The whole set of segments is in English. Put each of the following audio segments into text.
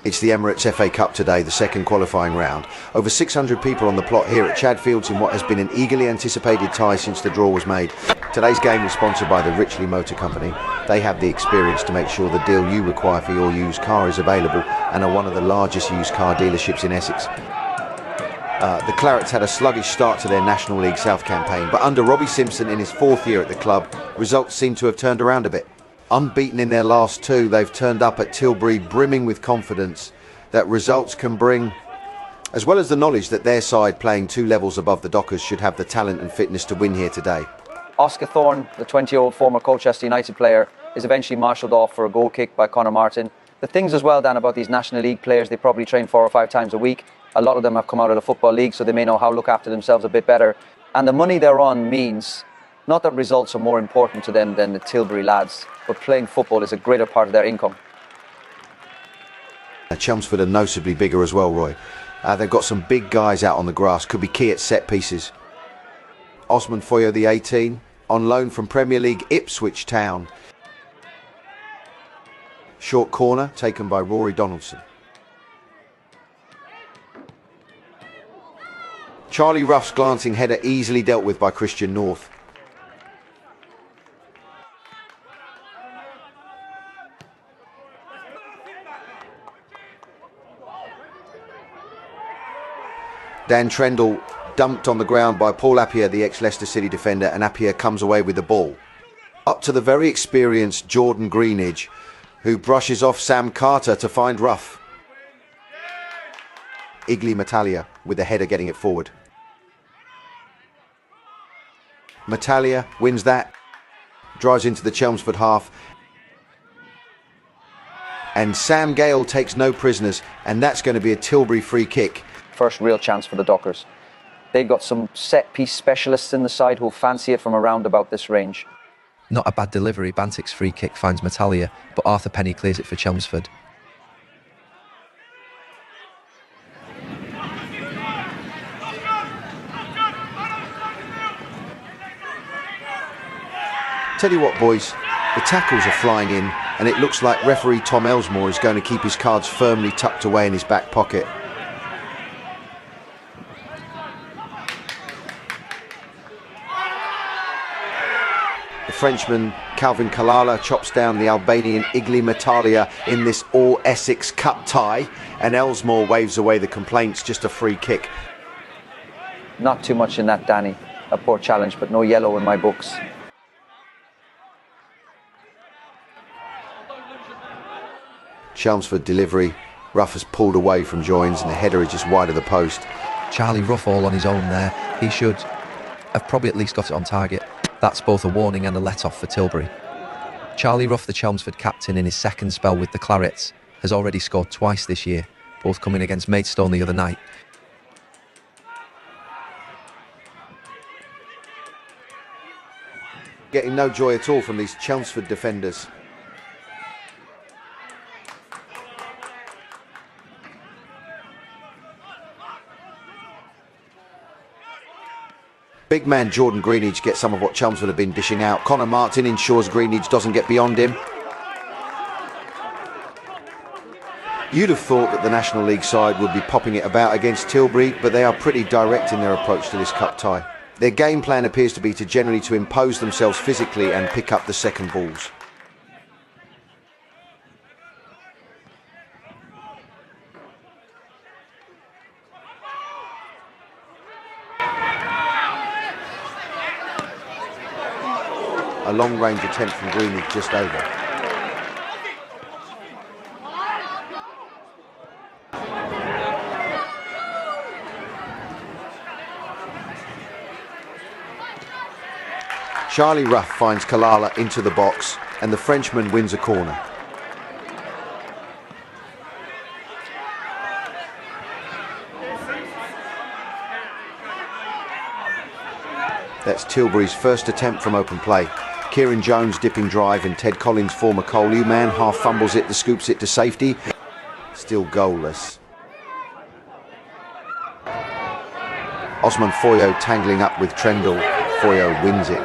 It's the Emirates FA Cup today, the second qualifying round. Over 600 people on the plot here at Chadfields in what has been an eagerly anticipated tie since the draw was made. Today's game is sponsored by the Richley Motor Company. They have the experience to make sure the deal you require for your used car is available and are one of the largest used car dealerships in Essex. The Clarets had a sluggish start to their National League South campaign, but under Robbie Simpson in his fourth year at the club, results seem to have turned around a bit. Unbeaten in their last two, they've turned up at Tilbury brimming with confidence that results can bring, as well as the knowledge that their side playing two levels above the Dockers should have the talent and fitness to win here today. Oscar Thorne, the 20-year-old former Colchester United player, is eventually marshalled off for a goal kick by Conor Martin. The things as well, Dan, about these National League players, they probably train 4 or 5 times a week. A lot of them have come out of the Football League, so they may know how to look after themselves a bit better. And the money they're on means not that results are more important to them than the Tilbury lads, but playing football is a greater part of their income. Chelmsford are noticeably bigger as well, Roy. They've got some big guys out on the grass, could be key at set pieces. Osman Foyo, the 18, on loan from Premier League Ipswich Town. Short corner taken by Rory Donaldson. Charlie Ruff's glancing header easily dealt with by Christian North. Dan Trendle dumped on the ground by Paul Appiah, the ex-Leicester City defender, and Appiah comes away with the ball. Up to the very experienced Jordan Greenidge, who brushes off Sam Carter to find Ruff. Igli Matalia with the header getting it forward. Matalia wins that, drives into the Chelmsford half, and Sam Gale takes no prisoners, and that's going to be a Tilbury free kick. First real chance for the Dockers. They've got some set-piece specialists in the side who fancy it from around about this range. Not a bad delivery. Bantick's free kick finds Matalia, but Arthur Penny clears it for Chelmsford. Tell you what, boys, the tackles are flying in, and it looks like referee Tom Elsmore is going to keep his cards firmly tucked away in his back pocket. The Frenchman Calvin Kalala chops down the Albanian Igli Matalia in this All-Essex Cup tie, and Elsmore waves away the complaints, just a free kick. Not too much in that, Danny. A poor challenge, but no yellow in my books. Chelmsford delivery. Ruff has pulled away from Joins, and the header is just wide of the post. Charlie Ruff all on his own there. He should have probably at least got it on target. That's both a warning and a let-off for Tilbury. Charlie Ruff, the Chelmsford captain, in his second spell with the Clarets, has already scored twice this year, both coming against Maidstone the other night. Getting no joy at all from these Chelmsford defenders. Big man Jordan Greenidge gets some of what Chelmsford have been dishing out. Conor Martin ensures Greenidge doesn't get beyond him. You'd have thought that the National League side would be popping it about against Tilbury, but they are pretty direct in their approach to this cup tie. Their game plan appears to be to generally impose themselves physically and pick up the second balls. A long-range attempt from Greenidge just over. Charlie Ruff finds Kalala into the box, and the Frenchman wins a corner. That's Tilbury's first attempt from open play. Kieran Jones dipping drive, and Ted Collins, former Coley man, half fumbles it, scoops it to safety. Still goalless. Osman Foyo tangling up with Trendle. Foyo wins it.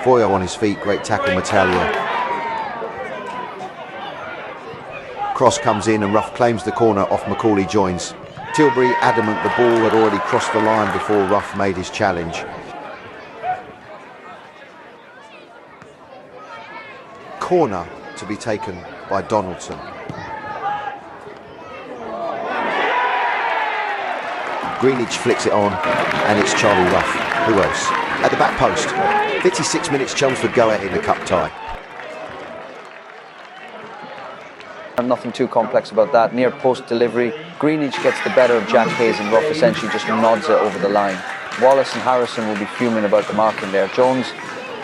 Foyo on his feet, great tackle, Matalia. cross comes in and Ruff claims the corner off Macaulay joins. Tilbury adamant the ball had already crossed the line before Ruff made his challenge. Corner to be taken by Donaldson. Greenidge flicks it on, and it's Charlie Ruff. Who else? At the back post. 56 minutes, Chelmsford go ahead in a cup tie. Nothing too complex about that. Near post delivery, Greenidge gets the better of Jack Hayes and Ruff essentially just nods it over the line. Wallace and Harrison will be fuming about the marking there. Jones,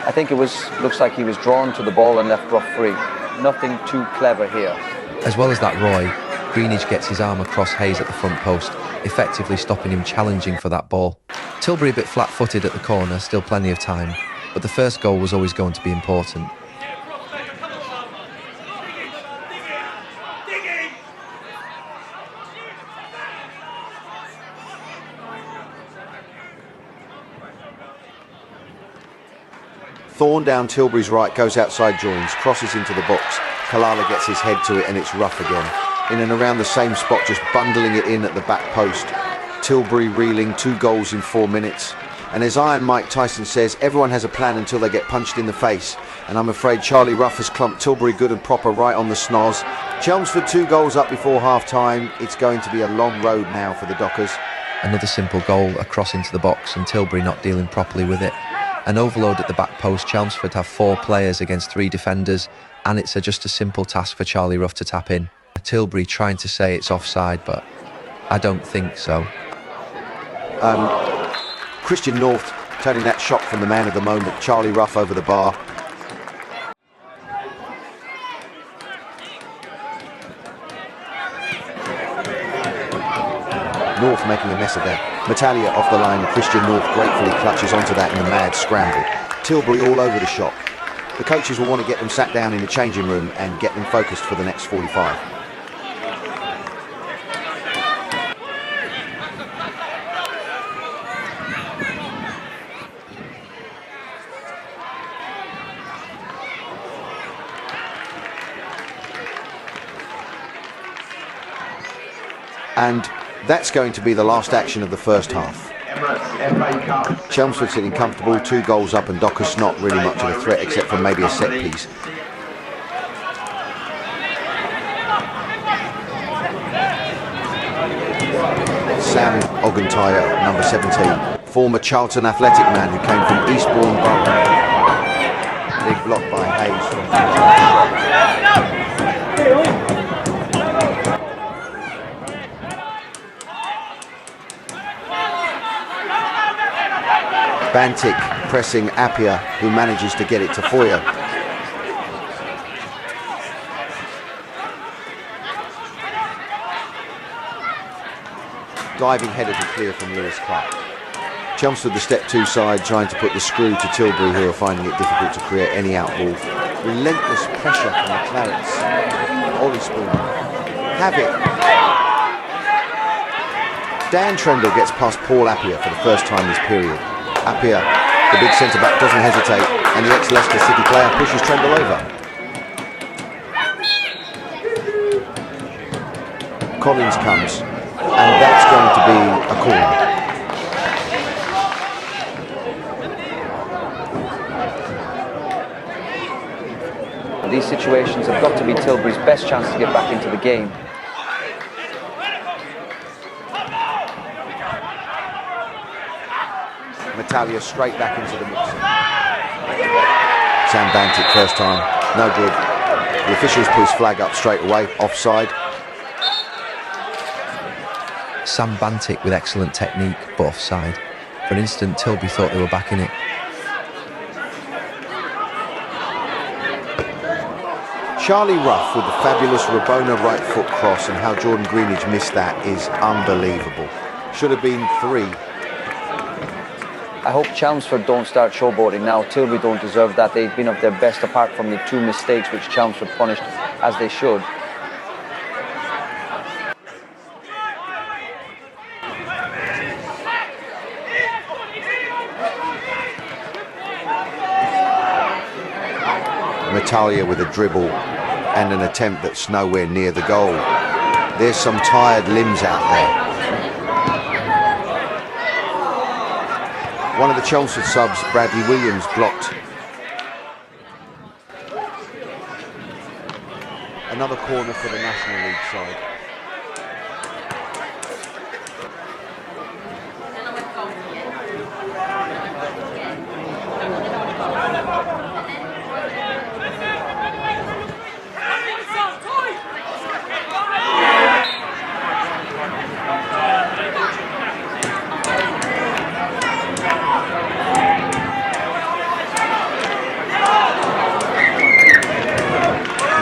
I think looks like he was drawn to the ball and left Ruff free. Nothing too clever here. As well as that, Roy, Greenidge gets his arm across Hayes at the front post, effectively stopping him challenging for that ball. Tilbury a bit flat-footed at the corner, still plenty of time, but the first goal was always going to be important. Thorne down Tilbury's right, goes outside joins, crosses into the box. Kalala gets his head to it and it's Ruff again. In and around the same spot, just bundling it in at the back post. Tilbury reeling, 2 goals in 4 minutes. And as Iron Mike Tyson says, everyone has a plan until they get punched in the face. And I'm afraid Charlie Ruff has clumped Tilbury good and proper right on the snoz. Chelmsford 2 goals up before half-time. It's going to be a long road now for the Dockers. Another simple goal, a cross into the box and Tilbury not dealing properly with it. An overload at the back post. Chelmsford have 4 players against 3 defenders, and it's just a simple task for Charlie Ruff to tap in. Tilbury trying to say it's offside, but I don't think so. Christian North turning that shot from the man of the moment, Charlie Ruff over the bar. North making a mess of that. Matalia off the line, Christian North gratefully clutches onto that in a mad scramble. Tilbury all over the shop. The coaches will want to get them sat down in the changing room and get them focused for the next 45. And that's going to be the last action of the first half. Emirates FA Cup. Chelmsford sitting comfortable, 2 goals up, and Dockers not really much of a threat except for maybe a set piece. Sam Ogantaya, number 17, former Charlton Athletic man who came from Eastbourne Borough. Big block by Hayes from Bantic pressing Appiah, who manages to get it to Foyer. Diving header to clear from Lewis Clark. Chelmsford the step 2 side trying to put the screw to Tilbury, who are finding it difficult to create any outball. Relentless pressure from the Clarets. Ollie Spoon. Have it. Dan Trendle gets past Paul Appiah for the first time this period. Appiah, the big centre-back, doesn't hesitate, and the ex-Leicester City player pushes Trendle over. Collins comes, and that's going to be a corner. These situations have got to be Tilbury's best chance to get back into the game. Matalia straight back into the mix. Sam Bantic first time, no good. The officials put his flag up straight away, offside. Sam Bantic with excellent technique, but offside. For an instant, Tilbury thought they were back in it. Charlie Ruff with the fabulous Rabona right foot cross, and how Jordan Greenidge missed that is unbelievable. Should have been 3. I hope Chelmsford don't start showboating now. Tilbury don't deserve that. They've been of their best apart from the 2 mistakes which Chelmsford punished as they should. Matalia with a dribble, and an attempt that's nowhere near the goal. There's some tired limbs out there. One of the Chelmsford subs, Bradley Williams, blocked. Another corner for the National League side.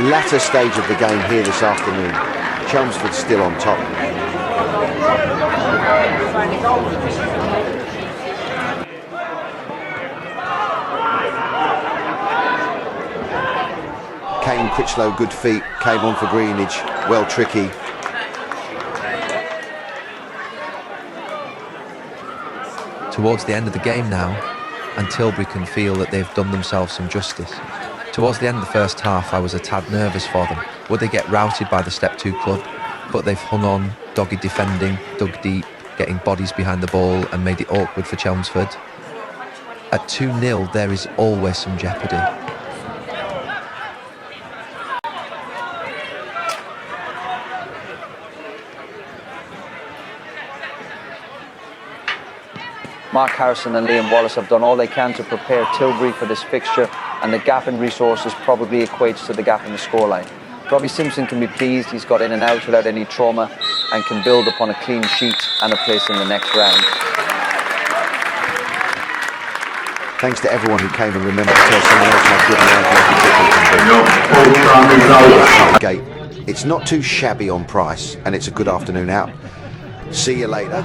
Latter stage of the game here this afternoon. Chelmsford still on top. Kane Critchlow, good feet, came on for Greenidge, well tricky. Towards the end of the game now, and Tilbury can feel that they've done themselves some justice. Towards the end of the first half, I was a tad nervous for them. Would they get routed by the Step 2 club? But they've hung on, dogged defending, dug deep, getting bodies behind the ball and made it awkward for Chelmsford. At 2-0, there is always some jeopardy. Mark Harrison and Liam Wallace have done all they can to prepare Tilbury for this fixture, and the gap in resources probably equates to the gap in the scoreline. Robbie Simpson can be pleased. He's got in and out without any trauma and can build upon a clean sheet and a place in the next round. Thanks to everyone who came and remembered to tell someone else how good an gate. It's not too shabby on price, and it's a good afternoon out. See you later.